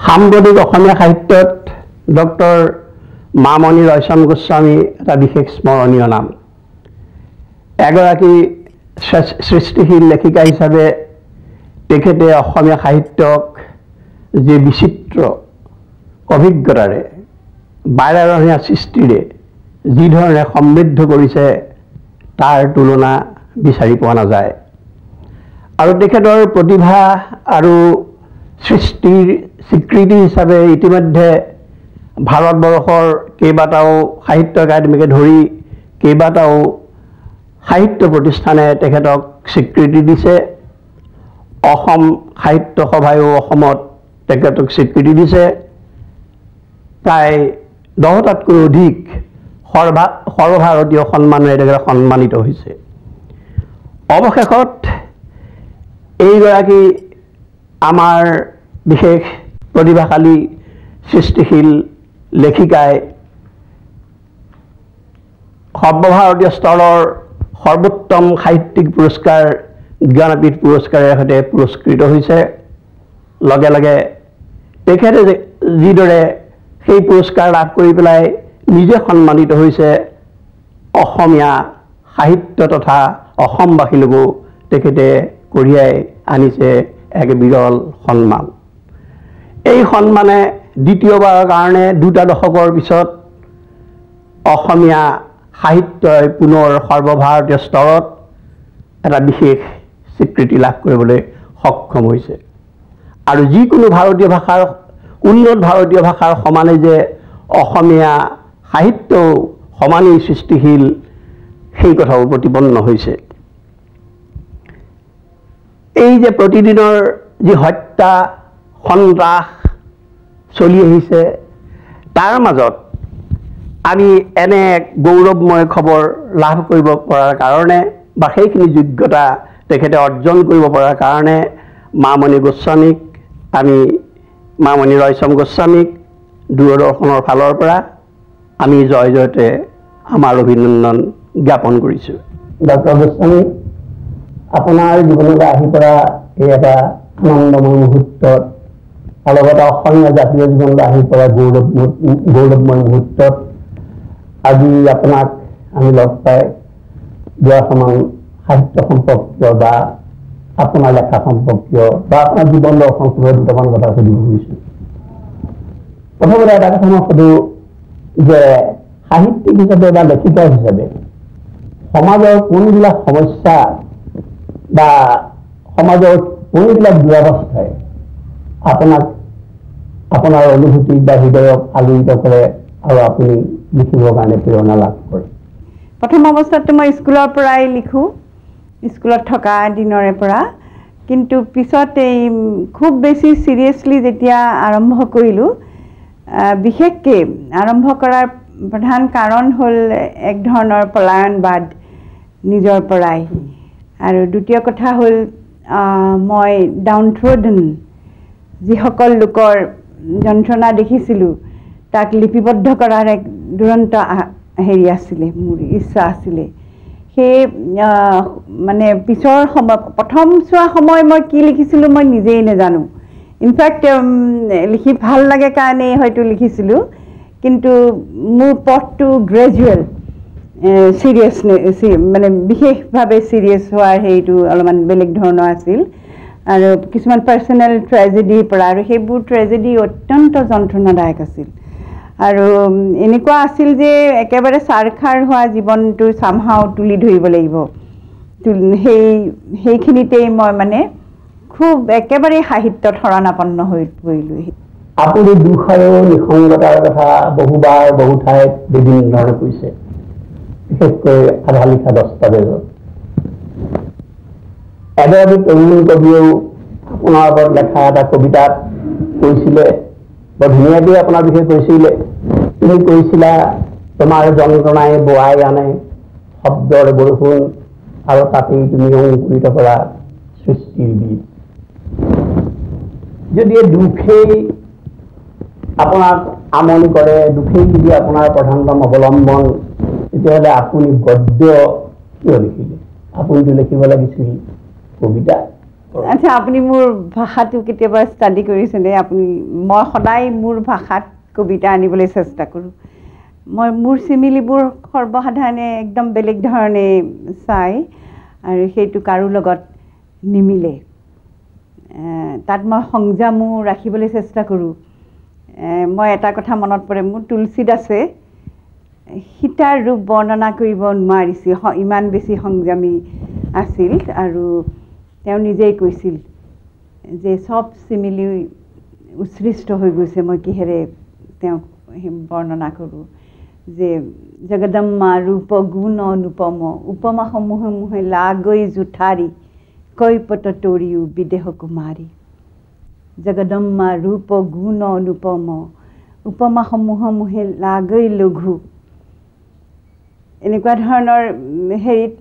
সাম্প্ৰতিক অসমীয়া সাহিত্যত ডক্টৰ মামণি ৰয়চম গোস্বামী এটা বিশেষ স্মৰণীয় নাম। এগৰাকী সৃষ্টিশীল লেখিকা হিচাপে তেখেতে অসমীয়া সাহিত্যক যি বিচিত্ৰ অভিজ্ঞতাৰে বাৰেৰহণীয়া সৃষ্টিৰে যি ধৰণে সমৃদ্ধ কৰিছে তাৰ তুলনা বিচাৰি পোৱা নাযায়। আৰু তেখেতৰ প্ৰতিভা আৰু সৃষ্টিৰ স্বীকৃতি হিচাপে ইতিমধ্যে ভাৰতবৰ্ষৰ কেইবাটাও সাহিত্য একাডেমীকে ধৰি কেইবাটাও সাহিত্য প্ৰতিষ্ঠানে তেখেতক স্বীকৃতি দিছে। অসম সাহিত্য সভায়ো অসমত তেখেতক স্বীকৃতি দিছে। প্ৰায় 10টাতকৈ অধিক সৰ্বভাৰতীয় সন্মানেৰে তেখেত সন্মানিত হৈছে। অৱশেষত এইগৰাকী আমাৰ বিশেষ প্ৰতিভাশালী সৃষ্টিশীল লেখিকাই সৰ্বভাৰতীয় স্তৰৰ সৰ্বোত্তম সাহিত্যিক পুৰস্কাৰ জ্ঞানপীঠ পুৰস্কাৰৰ সৈতে পুৰস্কৃত হৈছে। লগে লগে তেখেতে যিদৰে সেই পুৰস্কাৰ লাভ কৰি পেলাই নিজে সন্মানিত হৈছে, অসমীয়া সাহিত্য তথা অসমবাসীলৈকো তেখেতে কঢ়িয়াই আনিছে এক বিৰল সন্মান। এই সন্মানে দ্বিতীয়বাৰৰ কাৰণে 2টা দশকৰ পিছত অসমীয়া সাহিত্যই পুনৰ সৰ্বভাৰতীয় স্তৰত এটা বিশেষ স্বীকৃতি লাভ কৰিবলৈ সক্ষম হৈছে। আৰু যিকোনো ভাৰতীয় ভাষাৰ উন্নত ভাৰতীয় ভাষাৰ সমানে যে অসমীয়া সাহিত্য সমানেই সৃষ্টিশীল সেই কথাও প্ৰতিপন্ন হৈছে। এই যে প্ৰতিদিনৰ যি হত্যা সন্ত্ৰাস চলি আহিছে, তাৰ মাজত আমি এনে এক গৌৰৱময় খবৰ লাভ কৰিব পৰাৰ কাৰণে বা সেইখিনি যোগ্যতা তেখেতে অৰ্জন কৰিব পৰাৰ কাৰণে মামণি ৰয়চম গোস্বামীক দূৰদৰ্শনৰ ফালৰ পৰা আমি জয় জয়তে আমাৰ অভিনন্দন জ্ঞাপন কৰিছোঁ। ডক্টৰ গোস্বামী, আপোনাৰ জীৱনলৈ আহি পৰা এই এটা আনন্দময় মুহূৰ্তত আৰু লগতে অসমীয়া জাতীয় জীৱনলৈ আহি পৰা গৌৰৱময় মুহূৰ্তত আজি আপোনাক আমি লগ পাই যোৱা সমান সাহিত্য সম্পৰ্কীয় বা আপোনাৰ লেখা সম্পৰ্কীয় বা আপোনাৰ জীৱন দৰ্শন সম্পৰ্কীয় দুটামান কথা সুধিব খুজিছোঁ। প্ৰথমতে এটা কথা মই সুধো যে সাহিত্যিক হিচাপে বা লেখিকা হিচাপে সমাজৰ কোনবিলাক সমস্যা বা সমাজৰ কোনবিলাক দুৰৱস্থাই আপোনাক আপোনাৰ অনুভূতি বা হৃদয়ক আলোড়িত কৰে আৰু আপুনি লিখিবৰ কাৰণে প্ৰেৰণা লাভ কৰে? প্ৰথম অৱস্থাতে মই স্কুলৰ পৰাই লিখোঁ, স্কুলত থকা দিনৰে পৰা। কিন্তু পিছত এই খুব বেছি চিৰিয়াছলি যেতিয়া আৰম্ভ কৰিলোঁ, বিশেষকৈ আৰম্ভ কৰাৰ প্ৰধান কাৰণ হ'ল এক ধৰণৰ পলায়নবাদ নিজৰ পৰাই। আৰু দ্বিতীয় কথা হ'ল মই ডাউনথ্ৰডন যিসকল লোকৰ যন্ত্ৰণা দেখিছিলোঁ তাক লিপিবদ্ধ কৰাৰ এক দুৰন্ত হেৰি আছিলে, মোৰ ইচ্ছা আছিলে। সেই মানে পিছৰ সময় প্ৰথম চোৱা সময় মই কি লিখিছিলোঁ মই নিজেই নাজানো। ইনফেক্ট লিখি ভাল লাগে কাৰণেই হয়তো লিখিছিলোঁ, কিন্তু মোৰ পথটো গ্ৰেজুৱেল মানে বিশেষভাৱে চিৰিয়াছ হোৱাৰ হেৰিটো অলপমান বেলেগ ধৰণৰ আছিল। আৰু কিছুমান পাৰ্চনেল ট্ৰেজেডিৰ পৰা, আৰু সেইবোৰ ট্ৰেজেডি অত্যন্ত যন্ত্ৰণাদায়ক আছিল। আৰু এনেকুৱা আছিল যে একেবাৰে চাৰখাৰ হোৱা জীৱনটো চামহাও তুলি ধৰিব লাগিব। সেইখিনিতেই মই মানে খুব একেবাৰে সাহিত্যত শৰণাপন্ন হৈ পৰিলোঁ। আপুনি দুখ আৰু নিসংগতাৰ কথা বহুবাৰ বহু ঠাইত বিভিন্ন ধৰণে কৈছে, বিশেষকৈ আধা লিখা দস্তাবেজত। এগৰাকী তৰুণ কবিয়েও আপোনাৰ ওপৰত লেখা এটা কবিতাত কৈছিলে, বৰ ধুনীয়াকৈ আপোনাৰ বিষয়ে কৈছিলে। তুমি কৈছিলা, তোমাৰ যন্ত্ৰণাই বোৱাই আনে শব্দৰ বৰষুণ আৰু তাতেই তুমি অংকুৰিত কৰা সৃষ্টিৰ বীজ। যদি দুখেই আপোনাক আমনি কৰে, দুখেই যদি আপোনাৰ প্ৰধানতম অৱলম্বন, তেতিয়াহ'লে আপুনি গদ্য কিয় লিখিলে? আপুনিতো লিখিব লাগিছিল কবিতা। আচ্ছা আপুনি মোৰ ভাষাটো কেতিয়াবা ষ্টাডি কৰিছেনে আপুনি মই সদায় মোৰ ভাষাত কবিতা আনিবলৈ চেষ্টা কৰোঁ মই মোৰ চিমিলিবোৰ সৰ্বসাধাৰণে একদম বেলেগ ধৰণে চাই আৰু সেইটো কাৰো লগত নিমিলে তাত মই সংযমো ৰাখিবলৈ চেষ্টা কৰোঁ মই এটা কথা মনত পৰে মোৰ তুলসীত আছে সীতাৰ ৰূপ বৰ্ণনা কৰিব নোৱাৰিছিল ইমান বেছি সংযমী আছিল আৰু তেওঁ নিজেই কৈছিল যে সব চিমিলি উৎসৃষ্ট হৈ গৈছে মই কিহেৰে তেওঁক বৰ্ণনা কৰোঁ যে জগদম্মা ৰূপ গুণ অনুপম উপমাসমূহে মুহে লাগৈ জুঠাৰি কৈপত তৰিও বিদেহ কুমাৰী জগদম্মা ৰূপ গুণ অনুপম উপমাসমূহে মুহে লাগৈ লঘু এনেকুৱা ধৰণৰ হেৰিত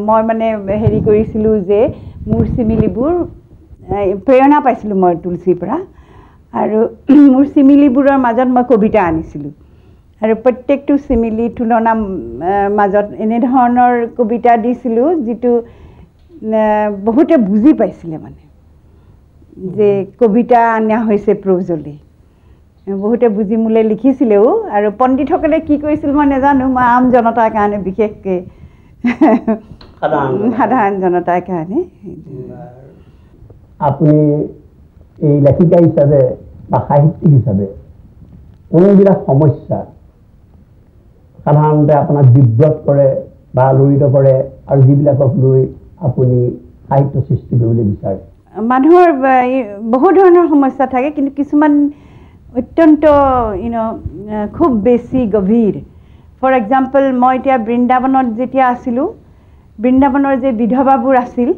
মই মানে হেৰি কৰিছিলোঁ যে মোৰ চিমিলিবোৰ প্ৰেৰণা পাইছিলোঁ মই তুলসীৰ পৰা আৰু মোৰ চিমিলিবোৰৰ মাজত মই কবিতা আনিছিলোঁ আৰু প্ৰত্যেকটো চিমিলি তুলনা মাজত এনেধৰণৰ কবিতা দিছিলোঁ যিটো বহুতে বুজি পাইছিলে মানে যে কবিতা আনা হৈছে প্ৰজলি বহুতে বুজি মোলৈ লিখিছিলেও আৰু পণ্ডিতসকলে কি কৰিছিল মই নাজানো মই আম জনতাৰ কাৰণে বিশেষকৈ সাধাৰণ জনতাৰ কাৰণে আপুনি এই লেখিকা হিচাপে বা সাহিত্যিক হিচাপে কোনবিলাক সমস্যা সাধাৰণতে আপোনাক বিব্ৰত কৰে বা আলোড়িত কৰে আৰু যিবিলাকক লৈ আপুনি সাহিত্য সৃষ্টি কৰিবলৈ বিচাৰে মানুহৰ বহু ধৰণৰ সমস্যা থাকে কিন্তু কিছুমান অত্যন্ত খুব বেছি গভীৰ ফৰ এক্সাম্পল মই এতিয়া বৃন্দাবনত যেতিয়া আছিলোঁ বৃন্দাবনৰ যে বিধৱাবোৰ আছিল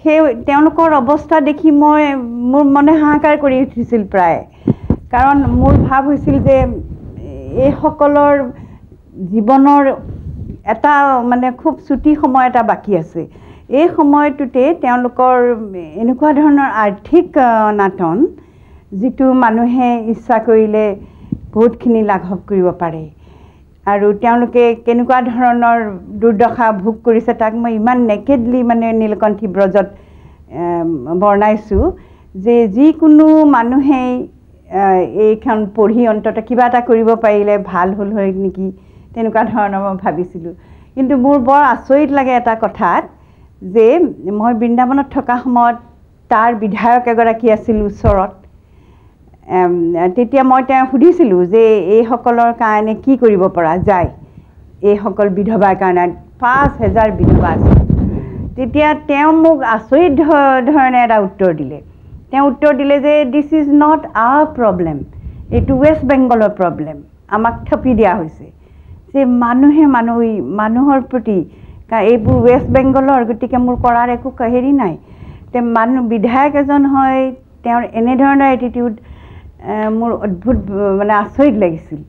সেই তেওঁলোকৰ অৱস্থা দেখি মোৰ মনে হাহাকাৰ কৰি উঠিছিল প্ৰায় কাৰণ মোৰ ভাৱ হৈছিল যে এইসকলৰ জীৱনৰ এটা মানে খুব চুটি সময় এটা বাকী আছে এই সময়টোতে তেওঁলোকৰ এনেকুৱা ধৰণৰ আৰ্থিক অনাটন যিটো মানুহে ইচ্ছা কৰিলে বহুতখিনি লাঘৱ কৰিব পাৰে আৰু তেওঁলোকে কেনেকুৱা ধৰণৰ দুৰ্দশা ভোগ কৰিছে তাক মই ইমান নেকেডলি মানে নীলকণ্ঠী ব্ৰজত বৰ্ণাইছোঁ যে যিকোনো মানুহেই এইখন পঢ়ি অন্ততঃ কিবা এটা কৰিব পাৰিলে ভাল হ'ল হয় নেকি তেনেকুৱা ধৰণৰ মই ভাবিছিলোঁ কিন্তু মোৰ বৰ আচৰিত লাগে এটা কথাত যে মই বৃন্দাবনত থকা সময়ত তাৰ বিধায়ক এগৰাকী আছিল ওচৰত তেতিয়া মই তেওঁ সুধিছিলোঁ যে এইসকলৰ কাৰণে কি কৰিব পৰা যায় এইসকল বিধৱাৰ কাৰণে ৫,০০০ বিধৱা আছে তেতিয়া তেওঁ মোক আচৰিত ধৰণে এটা উত্তৰ দিলে তেওঁ উত্তৰ দিলে যে this is not our problem এইটো ৱেষ্ট বেংগলৰ প্ৰব্লেম আমাক থপি দিয়া হৈছে যে মানুহৰ প্ৰতি এইবোৰ ৱেষ্ট বেংগলৰ গতিকে মোৰ কৰাৰ একো হেৰি নাই তে বিধায়ক এজন হয় তেওঁৰ এনেধৰণৰ এটিটিউড মোৰ অদ্ভুত মানে আচৰিত লাগিছিল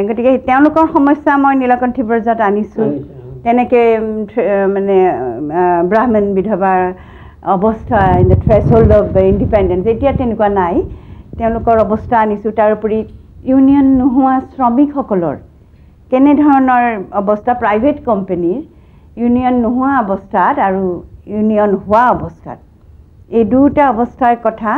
গতিকে তেওঁলোকৰ সমস্যা মই নীলকণ্ঠী ব্ৰজত আনিছোঁ তেনেকৈ মানে ব্ৰাহ্মণ বিধৱাৰ অৱস্থা in the threshold of independence এতিয়া তেনেকুৱা নাই তেওঁলোকৰ অৱস্থা আনিছোঁ তাৰোপৰি ইউনিয়ন নোহোৱা শ্ৰমিকসকলৰ কেনেধৰণৰ অৱস্থা প্ৰাইভেট কোম্পানীৰ ইউনিয়ন নোহোৱা অৱস্থাত আৰু ইউনিয়ন হোৱা অৱস্থাত এই দুটা অৱস্থাৰ কথা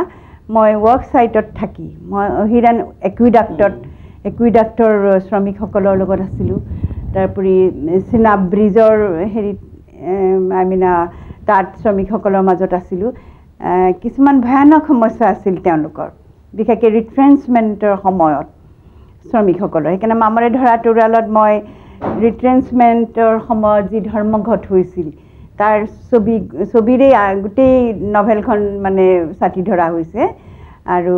মই ৱৰ্ক চাইটত থাকি মই অহিৰাণ একুইডাক্টৰ শ্ৰমিকসকলৰ লগত আছিলোঁ তাৰোপৰি চিনাব ব্ৰিজৰ হেৰিত তাত শ্ৰমিকসকলৰ মাজত আছিলোঁ কিছুমান ভয়ানক সমস্যা আছিল তেওঁলোকৰ বিশেষকৈ ৰিট্ৰেঞ্চমেণ্টৰ সময়ত শ্ৰমিকসকলৰ সেইকাৰণে মামৰে ধৰা তৰোৱালত মই ৰিট্ৰেঞ্চমেণ্টৰ সময়ত যি ধৰ্মঘট হৈছিল তাৰ ছবিৰে গোটেই নভেলখন মানে ছাতি ধৰা হৈছে আৰু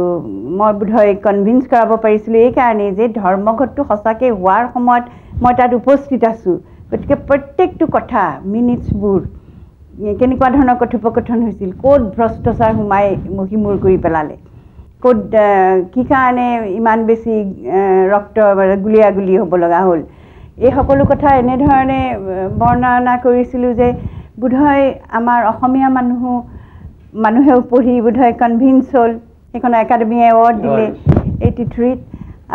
মই বোধহয় কনভিন্স কৰাব পাৰিছিলোঁ এইকাৰণেই যে ধৰ্মঘটটো সঁচাকৈ হোৱাৰ সময়ত মই তাত উপস্থিত আছোঁ গতিকে প্ৰত্যেকটো কথা মিনিটছবোৰ কেনেকুৱা ধৰণৰ কথোপকথন হৈছিল ক'ত ভ্ৰষ্টাচাৰ সোমাই মহিমূৰ কৰি পেলালে ক'ত কি কাৰণে ইমান বেছি ৰক্ত গুলিয়াগুলি হ'ব লগা হ'ল এই সকলো কথা এনেধৰণে বৰ্ণনা কৰিছিলোঁ যে বোধহয় আমাৰ অসমীয়া মানুহেও পঢ়ি বোধহয় কনভিন্স হ'ল সেইখন একাডেমি এৱাৰ্ড দিলে 83ত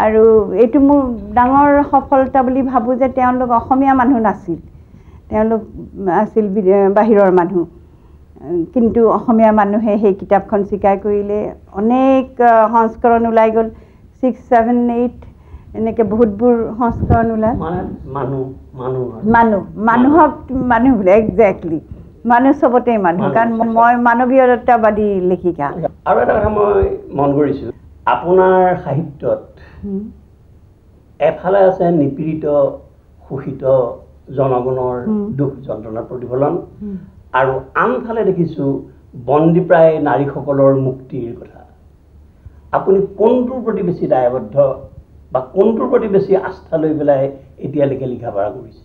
আৰু এইটো মোৰ ডাঙৰ সফলতা বুলি ভাবোঁ যে তেওঁলোক অসমীয়া মানুহ নাছিল তেওঁলোক আছিল বাহিৰৰ মানুহ কিন্তু অসমীয়া মানুহে সেই কিতাপখন স্বীকাৰ কৰিলে অনেক সংস্কৰণ ওলাই গ'ল 6, 7, 8 এনেকৈ বহুতবোৰ সংস্কৰণ ওলাল মানুহক মানুহ বোলে একজেক্টলি মানুহ চবতে মানুহ কাৰণ মই মানৱীয়তাবাদী লেখিকা আৰু এটা কথা মই মন কৰিছোঁ আপোনাৰ সাহিত্যত এফালে আছে নিপীড়িত শোষিত জনগণৰ দুখ যন্ত্ৰণাৰ প্ৰতিফলন আৰু আনফালে দেখিছোঁ বন্দীপ্ৰায় নাৰীসকলৰ মুক্তিৰ কথা আপুনি কোনটোৰ প্ৰতি বেছি দায়বদ্ধ বা কোনটোৰ প্ৰতি বেছি আস্থা লৈ পেলাই এতিয়ালৈকে লিখা পঢ়া কৰিছে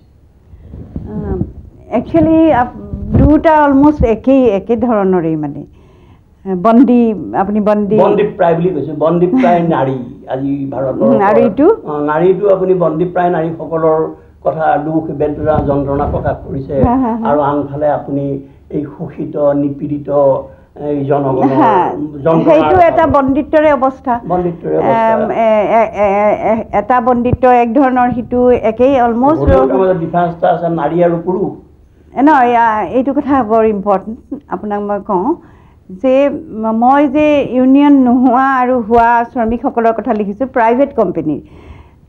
একচুৱেলি দুটা অলমষ্ট একে ধৰণৰেই মানে আপুনি বন্দীপ্ৰায় বুলি কৈছে বন্দীপ্ৰায় নাৰী আজি ভাৰতৰ নাৰীটো আপুনি বন্দীপ্ৰায় নাৰীসকলৰ কথা দুখ বেদনা যন্ত্ৰণা প্ৰকাশ কৰিছে আৰু আনফালে আপুনি এই শোষিত নিপীড়িত এই জনগণৰ সেইটো এটা বন্দিত্বৰে অৱস্থা এটা বন্দিত্ব এক ধৰণৰ সিটো একেই অলমষ্ট ডিফাৰেঞ্চ আছে নাৰী আৰু পুৰুষ নহয় এইটো কথা বৰ ইম্পৰ্টেণ্ট আপোনাক মই কওঁ যে মই যে ইউনিয়ন নোহোৱা আৰু হোৱা শ্ৰমিকসকলৰ কথা লিখিছোঁ প্ৰাইভেট কোম্পানীৰ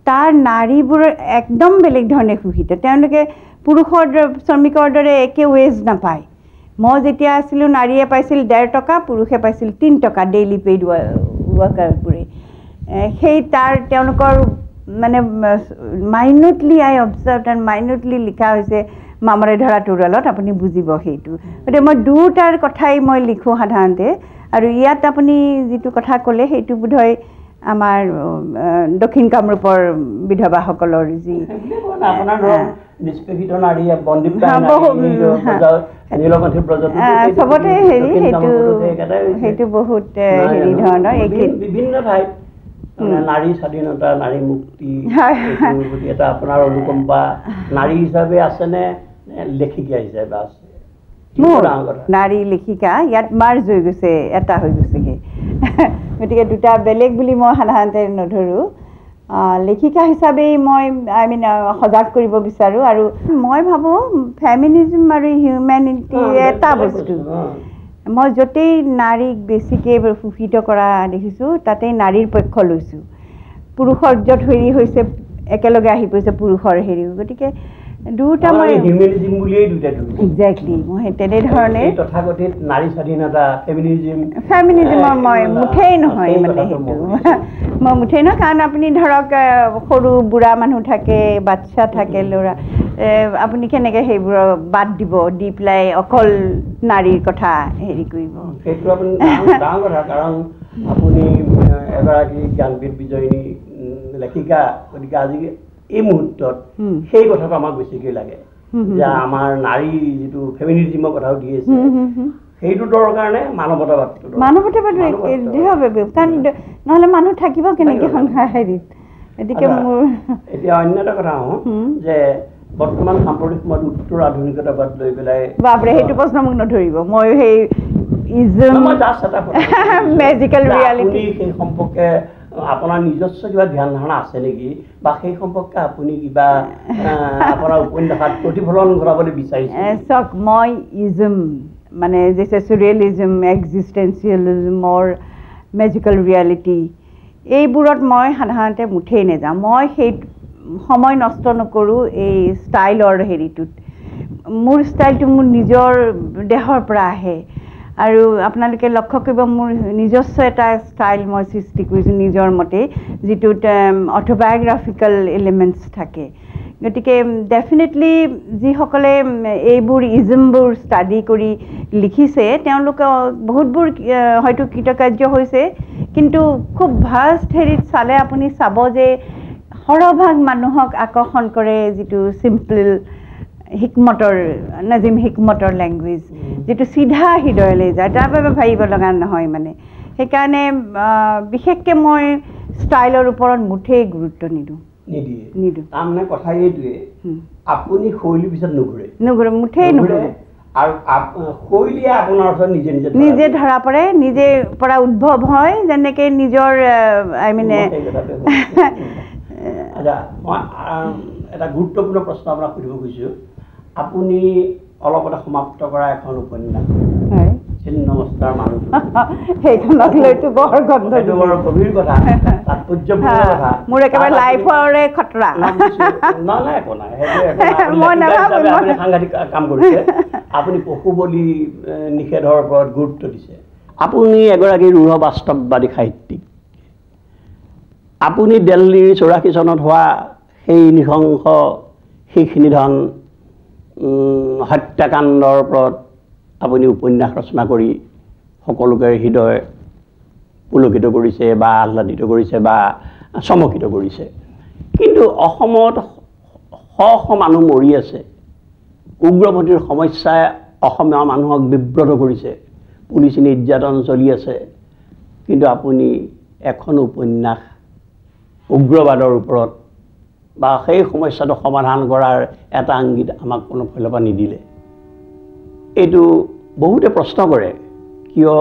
তাৰ নাৰীবোৰ একদম বেলেগ ধৰণে শোষিত তেওঁলোকে পুৰুষৰ শ্ৰমিকৰ দৰে একে ৱেজ নাপায় মই যেতিয়া আছিলোঁ নাৰীয়ে পাইছিল 1.5 টকা পুৰুষে পাইছিল 3 টকা ডেইলি পেইড ৱৰ্কাৰবোৰে সেই তেওঁলোকৰ মানে মাইনুটলি আই অবজাৰ্ভ এণ্ড মাইনুটলি লিখা হৈছে মামৰে ধৰা তুৰালত আপুনি বুজিব সেইটো গতিকে মই দুটাৰ কথাই মই লিখোঁ সাধাৰণতে আৰু ইয়াত আপুনি যিটো কথা ক'লে সেইটো বোধহয় আমাৰ দক্ষিণ কামৰূপৰ বিধৱাসকলৰ যি চবতে সেইটো বহুত হেৰি ধৰণৰ বিভিন্ন ঠাইত নাৰী স্বাধীনতা নাৰী মুক্তি এটা আপোনাৰ অনুকম্পা নাৰী হিচাপে আছেনে লেখিকা হিচাপে আছে নাৰী লেখিকা ইয়াত মাৰ্জ হৈ গৈছে এটা হৈ গৈছেগৈ গতিকে দুটা বেলেগ বুলি মই সাধাৰণতে নধৰোঁ লেখিকা হিচাপেই মই সজাগ কৰিব বিচাৰোঁ আৰু মই ভাবোঁ ফেমিনিজম আৰু হিউমেনিটি এটা বস্তু মই য'তেই নাৰীক বেছিকৈ শোষিত কৰা দেখিছোঁ তাতেই নাৰীৰ পক্ষ লৈছোঁ পুৰুষৰ য'ত হেৰি হৈছে একেলগে আহি পৰিছে পুৰুষৰ হেৰি গতিকে দুটা মই একজেক্টলি মই তেনেধৰণে ফেমিনিজমৰ মই মুঠেই নহয় মানে সেইটো মই মুঠেই নহয় কাৰণ আপুনি ধৰক সৰু বুঢ়া মানুহ থাকে বাচ্ছা থাকে ল'ৰা আপুনি কেনেকৈ সেইবোৰৰ বাদ দিব দি পেলাই অকল নাৰীৰ কথা হেৰি কৰিব সেইটো আপুনি ডাঙৰ কথা কাৰণ আপুনি এগৰাকী জ্ঞানপীঠ বিজয়িনী লেখিকা গতিকে আজি এই মুহূৰ্তত সেই কথাটো আমাক বেছিকৈ লাগে যে আমাৰ নাৰী যিটো ফেমিনিজমৰ কথাও দি আছে সেইটো দৰকাৰ নে মানৱতাবাদটো কাৰণ নহ'লে মানুহ থাকিব কেনেকৈ সংসাৰ হেৰিত গতিকে মোৰ এতিয়া অন্য এটা কথা হওঁ যে বৰ্তমান সাম্প্ৰতিক সময়ত উত্তৰ আধুনিকতাবাদ লৈ পেলাই বাপৰে সেইটো প্ৰশ্ন মোক নধৰিব মই সেই মেজিকেল ৰিয়েলিটি সেই সম্পৰ্কে আপোনাৰ নিজস্ব কিবা ধ্যান ধাৰণা আছে নেকি বা সেই সম্পৰ্কে আপুনি কিবা আপোনাৰ উপন্যাসত প্ৰতিফলন ঘটাবলৈ বিচাৰিছে চাওক মই ইজম মানে যেছে চুৰিয়েলিজম এক্সিষ্টেঞ্চিয়েলিজমৰ মেজিকেল ৰিয়েলিটি এইবোৰত মই সাধাৰণতে মুঠেই নাযাওঁ মই সেই সময় নষ্ট নকৰোঁ এই ষ্টাইলৰ হেৰিটোত মোৰ ষ্টাইলটো মোৰ নিজৰ দেহৰ পৰা আহে আৰু আপোনালোকে লক্ষ্য কৰিব মোৰ নিজস্ব এটা ষ্টাইল মই সৃষ্টি কৰিছোঁ নিজৰ মতে যিটোত অট'বায়'গ্ৰাফিকেল এলিমেণ্টছ থাকে গতিকে ডেফিনেটলি যিসকলে এইবোৰ ইজমবোৰ ষ্টাডি কৰি লিখিছে তেওঁলোকে বহুতবোৰ হয়তো কৃতকাৰ্য হৈছে কিন্তু খুব ভাষ্ট হেৰিত চালে আপুনি চাব যে সৰহভাগ মানুহক আকৰ্ষণ কৰে যিটো চিম্পল হিকমতৰ নাজিম হিকমতৰ লেংগুৱেজ যিটো চিধা হৃদয়লৈ যায় তাৰ বাবে ভাবিব লগা নহয় মানে সেইকাৰণে বিশেষকৈ মই ষ্টাইলৰ ওপৰত মুঠেই গুৰুত্ব নিদিওঁ তাৰমানে কথা এইটোৱে আপুনি শৈলীৰ পিছত নুঘূৰে মুঠেই নুঘূৰে আৰু শৈলীয়ে আপোনাৰ ওচৰত নিজে ধৰা পৰে নিজে পৰা উদ্ভৱ হয় যেনেকৈ নিজৰ এটা গুৰুত্বপূৰ্ণ প্ৰশ্ন আপোনাক সুধিব খুজিছোঁ আপুনি অলপতে সমাপ্ত কৰা এখন উপন্যাস হয় ছিন্নমস্তাৰ মানুহ সেইখনক লৈতো বৰ গন্ধ এইটো বৰ গভীৰ কথা তাৎপৰ্যপূৰ্ণ কথা মোৰ একেবাৰে লাইফৰে খতৰা নাই একো নাই আপুনি সাংঘাতিক কাম কৰিছে আপুনি পশু বলি নিষেধৰ ওপৰত গুৰুত্ব দিছে আপুনি এগৰাকী ৰুঢ় বাস্তৱবাদী সাহিত্যিক আপুনি দিল্লীৰ 84 চনত হোৱা সেই নৃশংস শেষ নিধন হত্যাকাণ্ডৰ ওপৰত আপুনি উপন্যাস ৰচনা কৰি সকলোকে হৃদয় পুলকিত কৰিছে বা আহ্লাদিত কৰিছে বা চমকিত কৰিছে কিন্তু অসমত শ শ মানুহ মৰি আছে উগ্ৰপন্থীৰ সমস্যাই অসমীয়া মানুহক বিব্ৰত কৰিছে পুলিচী নিৰ্যাতন চলি আছে কিন্তু আপুনি এখন উপন্যাস উগ্ৰবাদৰ ওপৰত বা সেই সমস্যাটো সমাধান কৰাৰ এটা আংগিত আমাক কোনো ফালৰ পৰা নিদিলে এইটো বহুতে প্ৰশ্ন কৰে কিয়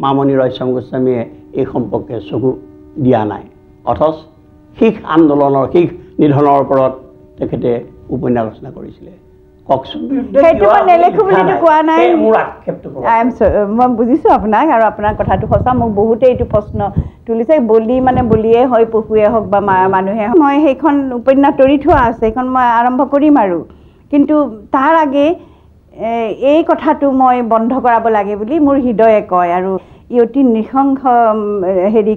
মামণি ৰয়ছম গোস্বামীয়ে এই সম্পৰ্কে চকু দিয়া নাই অথচ শিখ আন্দোলনৰ শিখ নিধনৰ ওপৰত তেখেতে উপন্যাস ৰচনা কৰিছিলে কওকচোন মই বুজিছোঁ আপোনাক আৰু আপোনাৰ কথাটো সঁচা মোক বহুতে এইটো প্ৰশ্ন তুলিছে বলি মানে বলিয়ে হয় পশুৱে হওক বা মানুহে মই সেইখন উপন্যাস তৰি থোৱা আছে সেইখন মই আৰম্ভ কৰিম আৰু কিন্তু তাৰ আগে এই কথাটো মই বন্ধ কৰাব লাগে বুলি মোৰ হৃদয়ে কয় আৰু ই অতি নৃশংস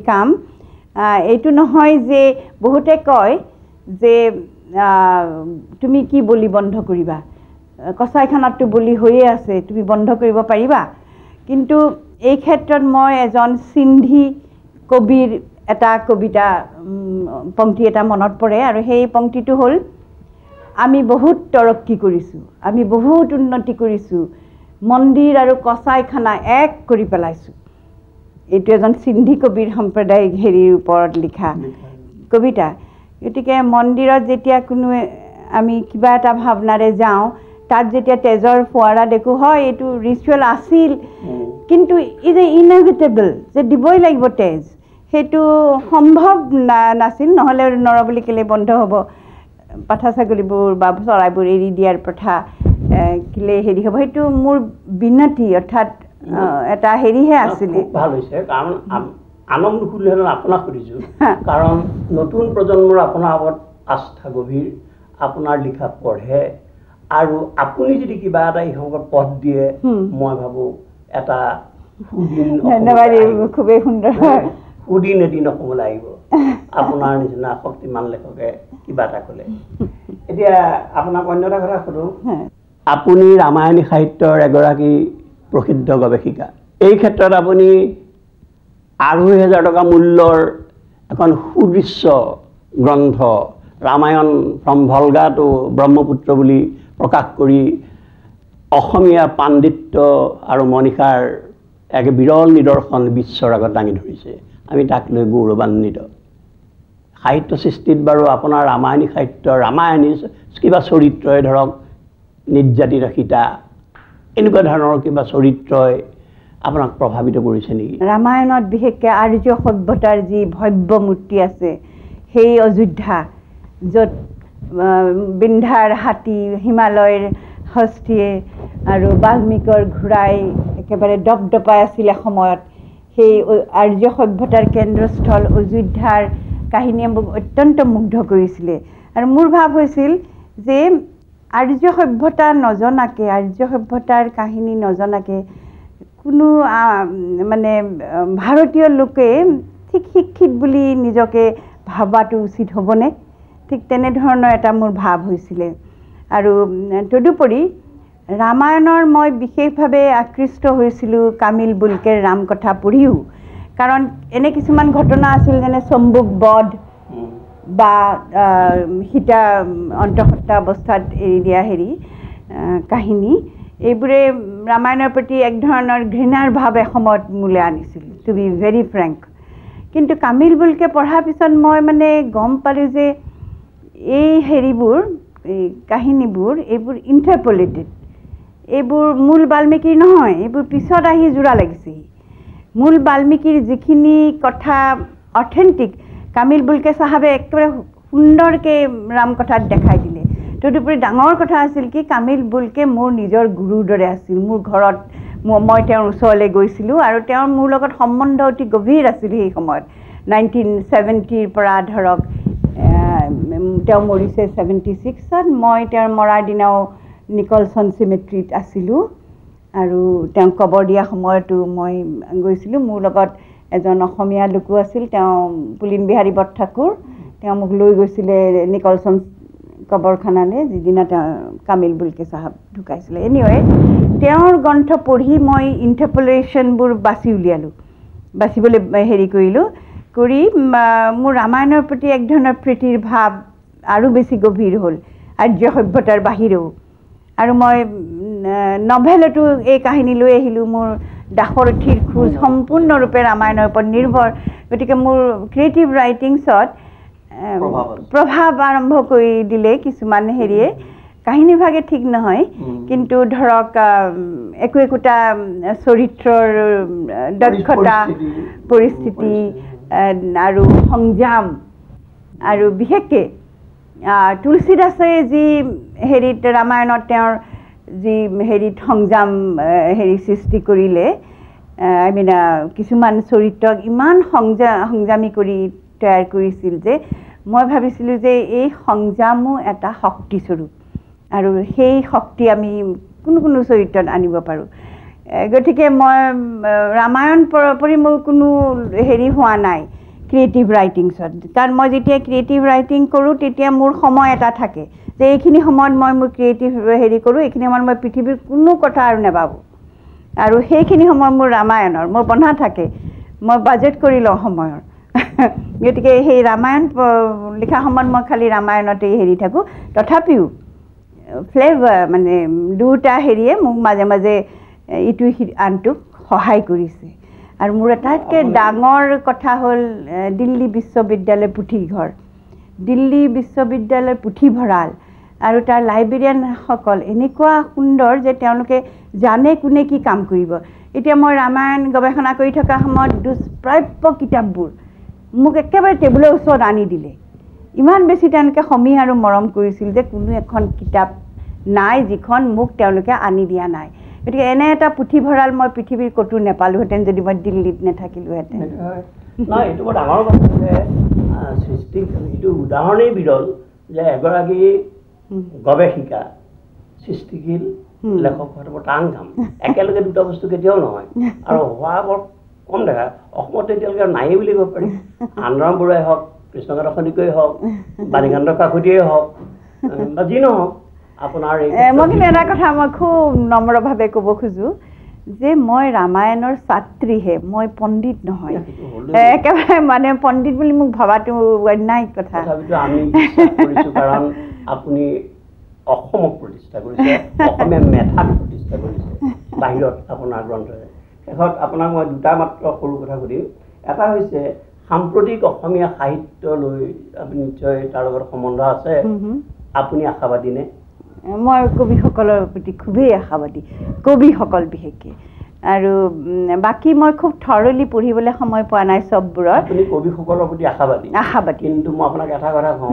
কাম এইটো নহয় যে বহুতে কয় যে তুমি কি বলি বন্ধ কৰিবা কচাইখানাততো বলি হৈয়ে আছে তুমি বন্ধ কৰিব পাৰিবা কিন্তু এই ক্ষেত্ৰত মই এজন সিন্ধি কবিৰ এটা কবিতা পংক্তি এটা মনত পৰে আৰু সেই পংক্তিটো হ'ল আমি বহুত তৰক্কি কৰিছোঁ আমি বহুত উন্নতি কৰিছোঁ মন্দিৰ আৰু কচাইখানা এক কৰি পেলাইছোঁ এইটো এজন সিন্ধি কবিৰ সম্প্ৰদায়িক ওপৰত লিখা কবিতা গতিকে মন্দিৰত যেতিয়া কোনো আমি কিবা এটা ভাৱনাৰে যাওঁ তাত যেতিয়া তেজৰ ফোৱাৰা দেখো হয় এইটো ৰিচুৱেল আছিল কিন্তু ইজ এ ইনএভিটেবল যে দিবই লাগিব তেজ সেইটো সম্ভৱ নাছিল নহ'লে নৰবলি কেলে বন্ধ হ'ব পাঠা ছাগলীবোৰ বা চৰাইবোৰ এৰি দিয়াৰ প্ৰথা কেলে হ'ব সেইটো মোৰ বিনতি অৰ্থাৎ এটা আছিলে ভাল হৈছে কাৰণ আনন্দ সুধিলে আপোনাক সুধিছোঁ কাৰণ নতুন প্ৰজন্মৰ আপোনাৰ আগত আস্থা গভীৰ আপোনাৰ লিখা পঢ়ে আৰু আপুনি যদি কিবা এটা ইহঁতক পথ দিয়ে মই ভাবোঁ এটা ধন্যবাদ খুবেই সুন্দৰ সুদিন এদিন অসমলৈ আহিব আপোনাৰ নিচিনা শক্তিমান লেখকে কিবা এটা ক'লে এতিয়া আপোনাক অন্য এটা কথা সোধোঁ আপুনি ৰামায়ণী সাহিত্যৰ এগৰাকী প্ৰসিদ্ধ গৱেষিকা এই ক্ষেত্ৰত আপুনি ২৫০০০ টকা মূল্যৰ এখন সুদৃশ্য গ্ৰন্থ Ramayana from Volga to Brahmaputra বুলি প্ৰকাশ কৰি অসমীয়া পাণ্ডিত্য আৰু মনীষাৰ এক বিৰল নিদৰ্শন বিশ্বৰ আগত দাঙি ধৰিছে আমি তাক লৈ গৌৰৱান্বিত সাহিত্য সৃষ্টিত বাৰু আপোনাৰ ৰামায়ণী সাহিত্য ৰামায়ণী কিবা চৰিত্ৰই ধৰক নিৰ্যাতিত সীতা এনেকুৱা ধৰণৰ কিবা চৰিত্ৰই আপোনাক প্ৰভাৱিত কৰিছে নেকি ৰামায়ণত বিশেষকৈ আৰ্য সভ্যতাৰ যি ভব্য মূৰ্তি আছে সেই অযোধ্যা য'ত বিন্ধ্যাৰ হাতী হিমালয়ৰ হস্তীয়ে আৰু বাল্মীকৰ ঘোঁৰাই একেবাৰে দপদপাই আছিলে সময়ত সেই আৰ্য সভ্যতাৰ কেন্দ্ৰস্থল অযোধ্যাৰ কাহিনীয়ে মোক অত্যন্ত মুগ্ধ কৰিছিলে আৰু মোৰ ভাৱ হৈছিল যে আৰ্য সভ্যতা নজনাকৈ আৰ্য সভ্যতাৰ কাহিনী নজনাকৈ কোনো মানে ভাৰতীয় লোকে ঠিক শিক্ষিত বুলি নিজকে ভাবাটো উচিত হ'বনে ঠিক তেনেধৰণৰ এটা মোৰ ভাৱ হৈছিলে আৰু তদুপৰি ৰামায়ণৰ মই বিশেষভাৱে আকৃষ্ট হৈছিলোঁ কামিল বুলকেৰ ৰামকথা পঢ়িও কাৰণ এনে কিছুমান ঘটনা আছিল যেনে চম্বুক বধ বা সীতা অন্তঃসত্ত্বা অৱস্থাত এৰি দিয়া কাহিনী এইবোৰে ৰামায়ণৰ প্ৰতি এক ধৰণৰ ঘৃণাৰ ভাৱ এসময়ত মোলৈ আনিছিল টু বি ভেৰি ফ্ৰেংক কিন্তু কামিল বুলকে পঢ়াৰ পিছত মই মানে গম পালোঁ যে এই এই কাহিনীবোৰ এইবোৰ ইণ্টাৰপলেটেড এইবোৰ মূল বাল্মীকিৰ নহয় এইবোৰ পিছত আহি জোৰা লাগিছে মূল বাল্মীকিৰ যিখিনি কথা অথেণ্টিক কামিল বুলকে চাহাবে একেবাৰে সুন্দৰকৈ ৰামকথাত দেখাই দিলে তদুপৰি ডাঙৰ কথা আছিল কি কামিল বুলকে মোৰ নিজৰ গুৰুৰ দৰে আছিল মোৰ ঘৰত মই তেওঁৰ ওচৰলৈ গৈছিলোঁ আৰু তেওঁৰ মোৰ লগত সম্বন্ধ অতি গভীৰ আছিল সেই সময়ত 1970ৰ পৰা ধৰক তেওঁ মৰিছে 76ত মই তেওঁৰ মৰাৰ দিনাও নিকলছন চিমেট্ৰিত আছিলোঁ আৰু তেওঁক কবৰ দিয়া সময়তো মই গৈছিলোঁ মোৰ লগত এজন অসমীয়া লোকো আছিল তেওঁ পুলিন বিহাৰী বৰঠাকুৰ তেওঁ মোক লৈ গৈছিলে নিকলছন কবৰখানালৈ যিদিনা তেওঁ কামিল বুলকে চাহাব ঢুকাইছিলে এনিৱে তেওঁৰ গ্ৰন্থ পঢ়ি মই ইণ্টাৰপলেশ্যনবোৰ বাচিবলৈ হেৰি কৰিলোঁ কৰি মোৰ ৰামায়ণৰ প্ৰতি এক ধৰণৰ প্ৰীতিৰ ভাৱ আৰু বেছি গভীৰ হ'ল আৰ্য সভ্যতাৰ বাহিৰেও আৰু মই নভেলতো এই কাহিনী লৈ আহিলোঁ মোৰ দাসৰথীৰ খোজ সম্পূৰ্ণৰূপে ৰামায়ণৰ ওপৰত নিৰ্ভৰ গতিকে মোৰ ক্ৰিয়েটিভ ৰাইটিংছত প্ৰভাৱ আৰম্ভ কৰি দিলে কিছুমান হেৰিয়ে কাহিনী ভাগে ঠিক নহয় কিন্তু ধৰক একোটা চৰিত্ৰৰ দক্ষতা পৰিস্থিতি আৰু সংযম আৰু বিশেষকৈ তুলসীদাসে যি হেৰিত ৰামায়ণত তেওঁৰ যি হেৰিত সংযম হেৰি সৃষ্টি কৰিলে কিছুমান চৰিত্ৰক ইমান সংযমী কৰি তৈয়াৰ কৰিছিল যে মই ভাবিছিলোঁ যে এই সংযমো এটা শক্তিস্বৰূপ আৰু সেই শক্তি আমি কোনো চৰিত্ৰত আনিব পাৰোঁ গতিকে মই ৰামায়ণ পৰি মোৰ কোনো হেৰি হোৱা নাই ক্ৰিয়েটিভ ৰাইটিংছত কাৰণ মই যেতিয়া ক্ৰিয়েটিভ ৰাইটিং কৰোঁ তেতিয়া মোৰ সময় এটা থাকে যে এইখিনি সময়ত মই মোৰ ক্ৰিয়েটিভ হেৰি কৰোঁ এইখিনি সময়ত মই পৃথিৱীৰ কোনো কথা আৰু নাভাবোঁ আৰু সেইখিনি সময় মোৰ ৰামায়ণৰ মোৰ বন্ধা থাকে মই বাজেট কৰি লওঁ সময়ৰ গতিকে সেই ৰামায়ণ লিখা সময়ত মই খালি ৰামায়ণতেই হেৰি থাকোঁ তথাপিও ফ্লেভাৰ মানে দুটা হেৰিয়ে মোক মাজে মাজে ইটো আনটোক সহায় কৰিছে আৰু মোৰ আটাইতকৈ ডাঙৰ কথা হ'ল দিল্লী বিশ্ববিদ্যালয় পুথিঘৰ দিল্লী বিশ্ববিদ্যালয় পুথিভঁৰাল আৰু তাৰ লাইব্ৰেৰিয়ানসকল এনেকুৱা সুন্দৰ যে তেওঁলোকে জানে কোনে কি কাম কৰিব এতিয়া মই ৰামায়ণ গৱেষণা কৰি থকা সময়ত দুষ্প্ৰাপ্য কিতাপবোৰ মোক একেবাৰে টেবুলৰ ওচৰত আনি দিলে ইমান বেছি তেওঁলোকে সমীহ আৰু মৰম কৰিছিল যে কোনো এখন কিতাপ নাই যিখন মোক তেওঁলোকে আনি দিয়া নাই গতিকে এনে এটা পুথিভঁৰাল মই পৃথিৱীৰ ক'তো নাপালোহেঁতেন যদি মই দিল্লীত নাথাকিলোহেঁতেন নহয় এইটো বৰ ডাঙৰ কথা যে সৃষ্টি এইটো উদাহৰণেই বিৰল যে এগৰাকী গৱেষিকা সৃষ্টিশীল লেখক হোৱাটো বৰ টান কাম একেলগে দুটা বস্তু কেতিয়াও নহয় আৰু হোৱা বৰ কম দেখা অসমত এতিয়ালৈকে নায়েই বুলি ক'ব পাৰি আনন্দৰাম বৰুৱাই হওক কৃষ্ণকান্ত সন্দিকৈয়ে হওক বাণীকান্ত কাকতিয়ে হওক বা যি নহওক আপোনাৰ মই কিন্তু এটা কথা মই খুব নম্ৰভাৱে ক'ব খোজোঁ যে মই ৰামায়ণৰ ছাত্ৰীহে মই পণ্ডিত নহয় একেবাৰে মানে পণ্ডিত বুলি মোক ভবাটো অন্যায় কথা আমি কাৰণ আপুনি অসমক প্ৰতিষ্ঠা কৰিছে অসমীয়া মেধাক প্ৰতিষ্ঠা কৰিছে বাহিৰত আপোনাৰ গ্ৰন্থৰে শেষত আপোনাক মই দুটা মাত্ৰ সৰু কথা সুধিম এটা হৈছে সাম্প্ৰতিক অসমীয়া সাহিত্যলৈ আপুনি নিশ্চয় তাৰ লগত সম্বন্ধ আছে আপুনি আশাবাদী নে মই কবিসকলৰ প্ৰতি খুবেই আশাবাদী কবিসকল বিশেষকৈ আৰু বাকী মই খুব থৰলি পঢ়িবলৈ সময় পোৱা নাই চববোৰৰ আপুনি কবিসকলৰ প্ৰতি আশাবাদী কিন্তু মই আপোনাক এটা কথা কওঁ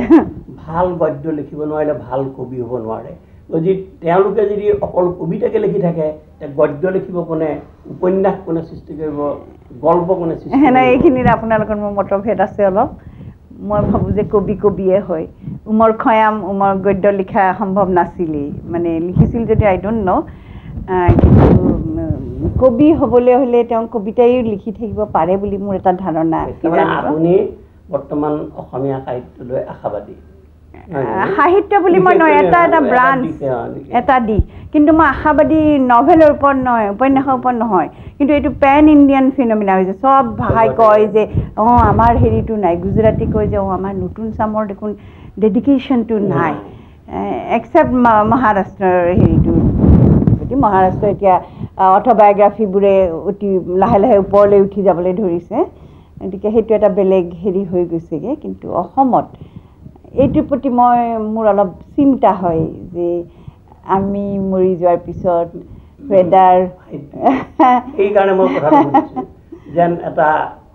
ভাল গদ্য লিখিব নোৱাৰিলে ভাল কবি হ'ব নোৱাৰে যদি তেওঁলোকে যদি অকল কবিতাকে লিখি থাকে গদ্য লিখিব কোনে উপন্যাস কোনে সৃষ্টি কৰিব গল্প কোনে সৃষ্টি কৰিব এইখিনিত আপোনালোকৰ মোৰ মতভেদ আছে অলপ মই ভাবোঁ যে কবিয়ে হয় উমৰ খয়াম উমৰ গদ্য লিখা সম্ভৱ নাছিলেই মানে লিখিছিল যদি আই ডোণ্ট ন' কিন্তু কবি হ'বলৈ হ'লে তেওঁ কবিতাই লিখি থাকিব পাৰে বুলি মোৰ এটা ধাৰণা আপুনি বৰ্তমান অসমীয়া সাহিত্যলৈ আশাবাদী সাহিত্য বুলি মই নহয় এটা ব্ৰাঞ্চ এটা দিশ কিন্তু মই আশাবাদী নভেলৰ ওপৰত নহয় উপন্যাসৰ ওপৰত নহয় কিন্তু এইটো পেন ইণ্ডিয়ান ফিনমিনা হৈছে চব ভাষাই কয় যে আমাৰ হেৰিটো নাই গুজৰাটী কয় যে আমাৰ নতুন চামৰ দেখোন ডেডিকেশ্যনটো নাই এক্সেপ্ট মহাৰাষ্ট্ৰৰ হেৰিটো গতিকে মহাৰাষ্ট্ৰ এতিয়া অট'বায়'গ্ৰাফিবোৰে অতি লাহে লাহে ওপৰলৈ উঠি যাবলৈ ধৰিছে গতিকে সেইটো এটা বেলেগ হেৰি হৈ গৈছেগৈ কিন্তু অসমত এইটোৰ প্ৰতি মোৰ অলপ চিন্তা হয় যে আমি মৰি যোৱাৰ পিছত ৱেডাৰ এইকাৰণে মই কথাটো যেন এটা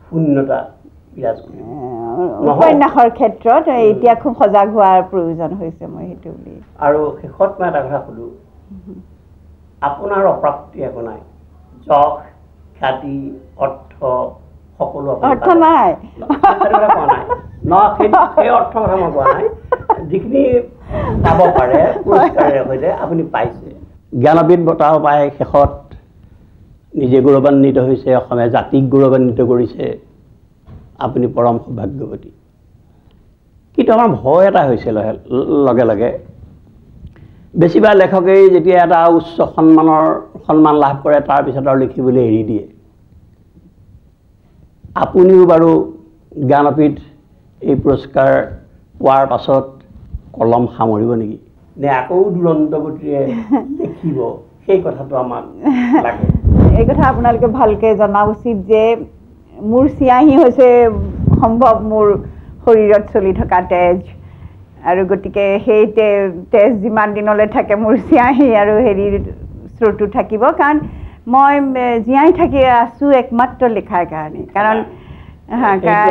শূন্যতা বিৰাজ কৰে উপন্যাসৰ ক্ষেত্ৰত এতিয়া খুব সজাগ হোৱাৰ প্ৰয়োজন হৈছে মই সেইটো বুলি। আৰু শেষত মই এটা কথা সুধো, আপোনাৰ অপ্ৰাপ্তি একো নাই? যশ, খ্যাতি, অৰ্থ সকলো অৰ্থ নাই সেই অৰ্থ কথা মই কোৱা নাই, যিখিনি পাব পাৰে পুৰস্কাৰেৰে সৈতে আপুনি পাইছে। জ্ঞানপীঠ বঁটাও পাই শেষত নিজে গৌৰৱান্বিত হৈছে, অসমীয়া জাতিক গৌৰৱান্বিত কৰিছে, আপুনি পৰম সৌভাগ্যৱতী। কিন্তু আমাৰ ভয় এটা হৈছিল লগে লগে, বেছিভাগ লেখকেই যেতিয়া এটা উচ্চ সন্মান লাভ কৰে তাৰপিছত আৰু লিখিবলৈ এৰি দিয়ে। আপুনিও বাৰু জ্ঞানপীঠ এই পুৰস্কাৰ পোৱাৰ পাছত কলম সামৰিব নেকি, নে আকৌ দুৰন্ত গতিৰে লিখিব? সেই কথাটো আমাক লাগে। এই কথা আপোনালোকে ভালকৈ জনা উচিত যে মোৰ চিয়াহী হৈছে সম্ভৱ মোৰ শৰীৰত চলি থকা তেজ, আৰু গতিকে সেই তেজ যিমান দিনলৈ থাকে মোৰ চিয়াহী আৰু হেৰিৰ স্ৰোতটো থাকিব, কাৰণ মই জীয়াই থাকি আছোঁ একমাত্ৰ লিখাৰ কাৰণে। কাৰণ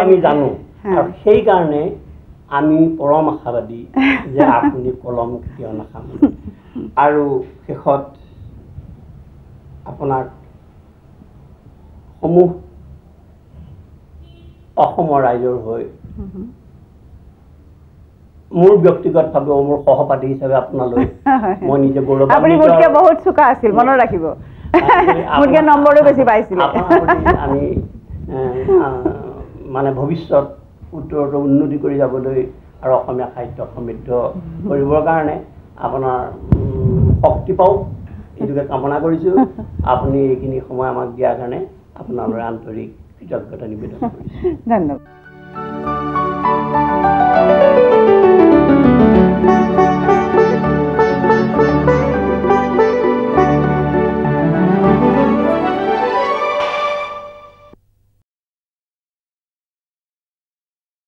আমি জানো, আৰু সেইকাৰণে আমি পৰম আশাবাদী যে আপুনি কলম কেতিয়াও নাখামে। আৰু শেষত আপোনাক সমূহ অসমৰ ৰাইজৰ হৈ মোৰ ব্যক্তিগতভাৱে মোৰ সহপাঠী হিচাপে আপোনালৈ মই নিজে গৌৰৱ। আপুনি মোতকৈ বহুত চোকা আছিল, মনত ৰাখিব, মোতকৈ নম্বৰো বেছি পাইছিল। আমি মানে ভৱিষ্যত উত্তৰতো উন্নতি কৰি যাবলৈ আৰু অসমীয়া সাহিত্য সমৃদ্ধ কৰিবৰ কাৰণে আপোনাৰ শক্তি পাওক, এইটোকে কামনা কৰিছোঁ। আপুনি এইখিনি সময় আমাক দিয়াৰ কাৰণে আপোনালৈ আন্তৰিক কৃতজ্ঞতা নিবেদন কৰিছোঁ। ধন্যবাদ।